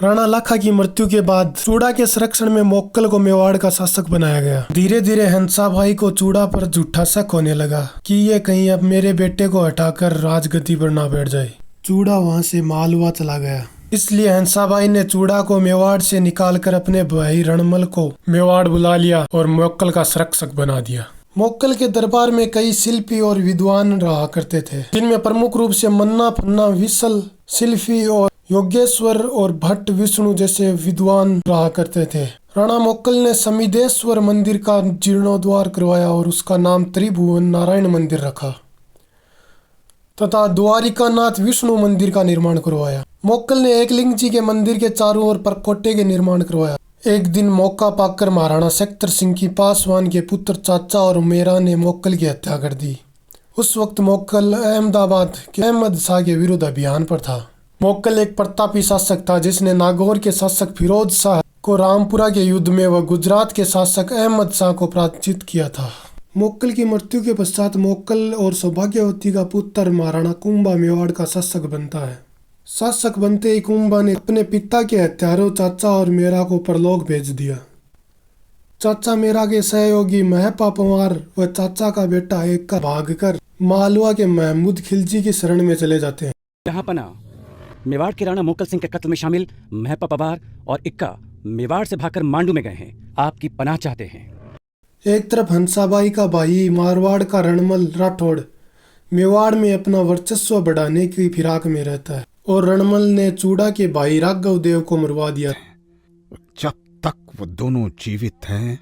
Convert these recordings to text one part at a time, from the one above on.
राणा लाखा की मृत्यु के बाद चूड़ा के संरक्षण में मोक्कल को मेवाड़ का शासक बनाया गया। धीरे धीरे हंसा भाई को चूड़ा पर झूठा शक होने लगा कि ये कहीं अब मेरे बेटे को हटाकर राजगद्दी पर ना बैठ जाए। चूड़ा वहां से मालवा चला गया, इसलिए हंसाबाई ने चूड़ा को मेवाड़ से निकालकर अपने भाई रणमल को मेवाड़ बुला लिया और मोक्कल का संरक्षक बना दिया। मोक्कल के दरबार में कई शिल्पी और विद्वान रहा करते थे, जिनमें प्रमुख रूप से मन्ना फन्ना विसल शिल्पी और योगेश्वर और भट्ट विष्णु जैसे विद्वान रहा करते थे। राणा मोक्कल ने समिदेश्वर मंदिर का जीर्णोद्धार करवाया और उसका नाम त्रिभुवन नारायण मंदिर रखा तथा द्वारिकानाथ विष्णु मंदिर का निर्माण करवाया। मोक्कल ने एकलिंग जी के मंदिर के चारों ओर परकोटे के निर्माण करवाया। एक दिन मौका पाकर महाराणा सेक्टर सिंह की पासवान के पुत्र चाचा और मेरा ने मोक्कल की हत्या कर दी। उस वक्त मोक्कल अहमदाबाद के अहमद शाह के विरुद्ध अभियान पर था। मोक्कल एक प्रतापी शासक था जिसने नागौर के शासक फिरोज शाह को रामपुरा के युद्ध में व गुजरात के शासक अहमद शाह को पराजित किया था। मोक्कल की मृत्यु के पश्चात मोक्कल और सौभाग्यवती का पुत्र महाराणा कुंभा मेवाड़ का शासक बनता है। शासक बनते ही कुंभा ने अपने पिता के हत्यारों चाचा और मेरा को परलोक भेज दिया। चाचा मेरा के सहयोगी महपा पंवार व चाचा का बेटा एक का भागकर मालवा के महमूद खिलजी की शरण में चले जाते हैं। यहाँ पना मेवाड़ के राणा मोक्कल सिंह के कत्ल में शामिल महपा पवार और इक्का मेवाड़ से भागकर मांडू में गए हैं, आपकी पनाह चाहते हैं। एक तरफ हंसाबाई का भाई मारवाड़ का रणमल राठौड़ मेवाड़ में अपना वर्चस्व बढ़ाने की फिराक में रहता है और रणमल ने चूड़ा के भाई राघव देव को मरवा दिया। जब तक वो दोनों जीवित हैं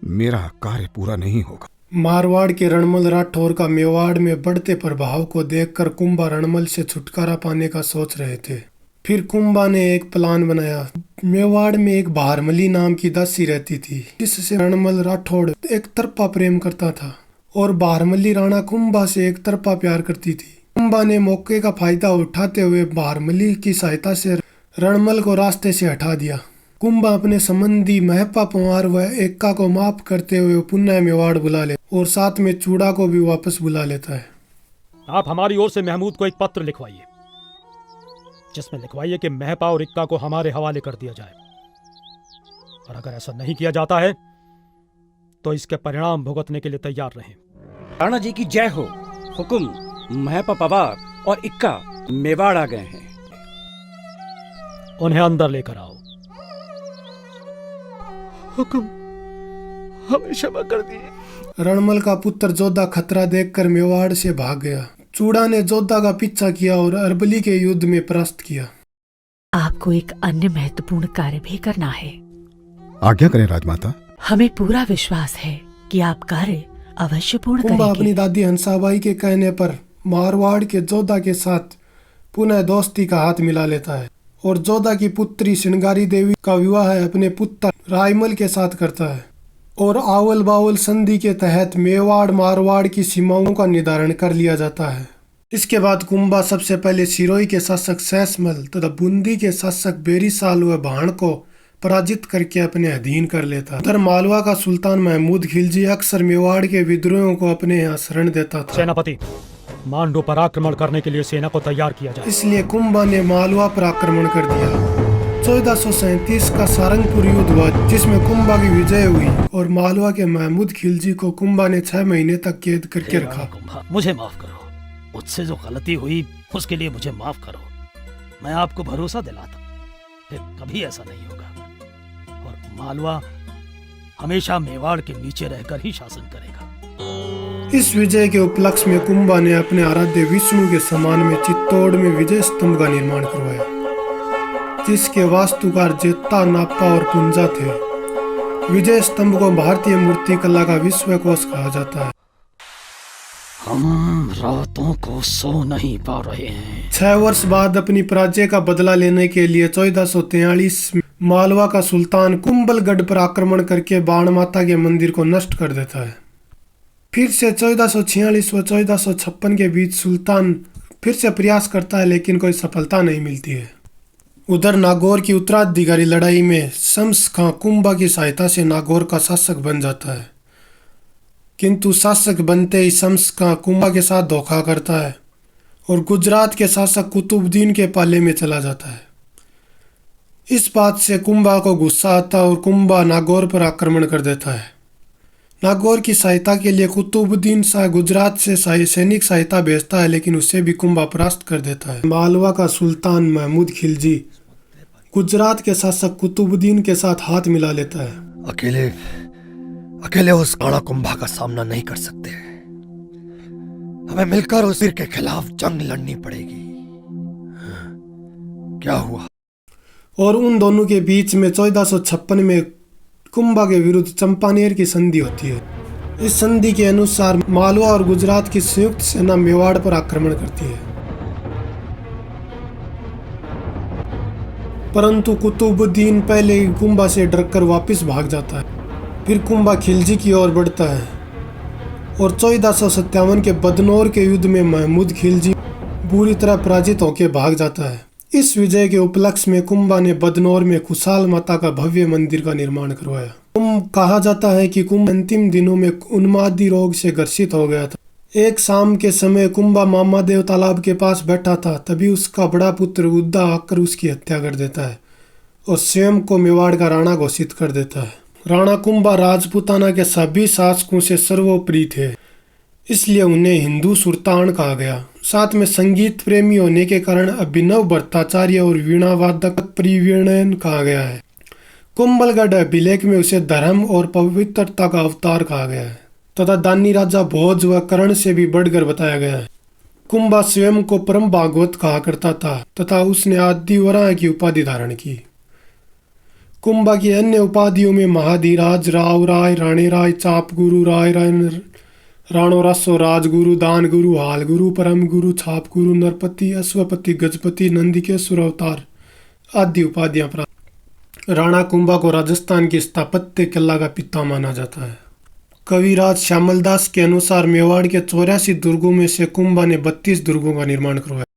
मेरा कार्य पूरा नहीं होगा। मारवाड़ के रणमल राठौर का मेवाड़ में बढ़ते प्रभाव को देखकर कुंभा रणमल से छुटकारा पाने का सोच रहे थे। फिर कुंभा ने एक प्लान बनाया। मेवाड़ में एक भारमली नाम की दासी रहती थी जिससे रणमल राठौड़ एक तरफा प्रेम करता था और भारमली राणा कुंभा से एक तरफा प्यार करती थी। कुंभा ने मौके का फायदा उठाते हुए भारमली की सहायता से रणमल को रास्ते से हटा दिया। कुंभा अपने संबंधी महपा पंवार व एक्का को माफ करते हुए पुनः मेवाड़ बुला ले और साथ में चूड़ा को भी वापस बुला लेता है। आप हमारी ओर से महमूद को एक पत्र लिखवाइए जिसमें लिखवाइए कि महपा और इक्का को हमारे हवाले कर दिया जाए, और अगर ऐसा नहीं किया जाता है तो इसके परिणाम भुगतने के लिए तैयार रहें। राणा जी की जय हो। हुकुम महपा पवार और इक्का मेवाड़ आ गए हैं, उन्हें अंदर लेकर आओ। हुकुम, हमें क्षमा कर दिए। रणमल का पुत्र जोधा खतरा देखकर मेवाड़ से भाग गया। चूड़ा ने जोधा का पीछा किया और अरबली के युद्ध में परास्त किया। आपको एक अन्य महत्वपूर्ण कार्य भी करना है। आज्ञा करें राजमाता। हमें पूरा विश्वास है कि आप कार्य अवश्य पूर्ण कुंभा करेंगे। अपनी दादी हंसाबाई के कहने पर मारवाड़ के जोधा के साथ पुनः दोस्ती का हाथ मिला लेता है और जोधा की पुत्री श्रृंगारी देवी का विवाह अपने पुत्र रायमल के साथ करता है और आवल बावल संधि के तहत मेवाड़ मारवाड़ की सीमाओं का निर्धारण कर लिया जाता है। इसके बाद कुंभा सबसे पहले सिरोही के शासक सैसमल तथा बूंदी के शासक बेरीसाल व भाण को पराजित करके अपने अधीन कर लेता। उधर मालवा का सुल्तान महमूद खिलजी अक्सर मेवाड़ के विद्रोहियों को अपने यहाँ शरण देता था। सेनापति, मांडू पर आक्रमण करने के लिए सेना को तैयार किया जाए। इसलिए कुंभा ने मालवा पर आक्रमण कर दिया। 1437 का सारंगपुर युद्ध हुआ जिसमें कुंभा की विजय हुई और मालवा के महमूद खिलजी को कुंभा ने 6 महीने तक कैद करके रखा। मुझे माफ करो, मुझसे जो गलती हुई उसके लिए मुझे माफ करो। मैं आपको भरोसा दिलाता फिर कभी ऐसा नहीं होगा और मालवा हमेशा मेवाड़ के नीचे रहकर ही शासन करेगा। इस विजय के उपलक्ष्य में कुंभा ने अपने आराध्य विष्णु के सम्मान में चित्तौड़ में विजय स्तंभ का निर्माण करवाया जिसके वास्तुकार जेत्ता नापा और पुंजा थे। विजय स्तंभ को भारतीय मूर्ति कला का विश्व कोश कहा जाता है। हम रातों को सो नहीं पा रहे हैं। 6 वर्ष बाद अपनी पराजय का बदला लेने के लिए 1443 में मालवा का सुल्तान कुंभलगढ़ पर आक्रमण करके बाण माता के मंदिर को नष्ट कर देता है। फिर से 1446 व 1456 के बीच सुल्तान फिर से प्रयास करता है लेकिन कोई सफलता नहीं मिलती है। उधर नागौर की उत्तराधिकारी लड़ाई में शम्स खां कुंभा की सहायता से नागौर का शासक बन जाता है, किंतु शासक बनते ही शम्स खां कुंभा के साथ धोखा करता है और गुजरात के शासक कुतुबुद्दीन के पाले में चला जाता है। इस बात से कुंभा को गुस्सा आता है और कुंभा नागौर पर आक्रमण कर देता है। नागौर की सहायता के लिए कुतुबुद्दीन शाह गुजरात से सैनिक सहायता भेजता है, लेकिन उसे भी कुंभा परास्त कर देता है। मालवा का सुल्तान महमूद खिलजी गुजरात के शासक कुतुबुद्दीन के साथ हाथ मिला लेता है। अकेले उस काला कुंभा का सामना नहीं कर सकते। हमें मिलकर उस वीर के खिलाफ जंग लड़नी पड़ेगी। क्या हुआ? और उन दोनों के बीच में 1456 में कुंभा के विरुद्ध चंपानेर की संधि होती है। इस संधि के अनुसार मालवा और गुजरात की संयुक्त सेना मेवाड़ पर आक्रमण करती है, परंतु कुतुबुद्दीन पहले ही कुंभा से डरकर वापस भाग जाता है। फिर कुंभा खिलजी की ओर बढ़ता है और 1457 के बदनौर के युद्ध में महमूद खिलजी बुरी तरह पराजित होकर भाग जाता है। इस विजय के उपलक्ष्य में कुंभा ने बदनौर में खुशाल माता का भव्य मंदिर का निर्माण करवाया। कहा जाता है कि कुंभा अंतिम दिनों में उन्मादी रोग से ग्रसित हो गया था। एक शाम के समय कुंभा मामादेव तालाब के पास बैठा था, तभी उसका बड़ा पुत्र उद्दा आकर उसकी हत्या कर देता है और स्वयं को मेवाड़ का राणा घोषित कर देता है। राणा कुंभा राजपूताना के सभी शासकों से सर्वोपरि थे, इसलिए उन्हें हिंदू सुल्तान कहा गया। साथ में संगीत प्रेमी होने के कारण अभिनव भट्टाचार्य और वीणावादक परिवीणन कहा गया है। कुंभलगढ़ अभिलेख में उसे धर्म और पवित्रता का अवतार कहा गया है तथा दानी राजा भोज व कर्ण से भी बढ़कर बताया गया है। कुंभा स्वयं को परम भागवत कहा करता था तथा उसने आदि वराह की उपाधि धारण की। कुंभा की अन्य उपाधियों में महाधीराज, राव राय, राणे राय, चाप गुरु, राय राणो रसो, राजगुरु, दान गुरु, हाल गुरु, परम गुरु, छाप गुरु, नरपति, अश्वपति, गजपति, नंदिकेश्वर अवतार आदि उपाधियां प्राप्त। राणा कुंभा को राजस्थान की स्थापत्य कला का पिता माना जाता है। कविराज श्यामलदास के अनुसार मेवाड़ के 84 दुर्गों में से कुंभा ने 32 दुर्गों का निर्माण करवाया।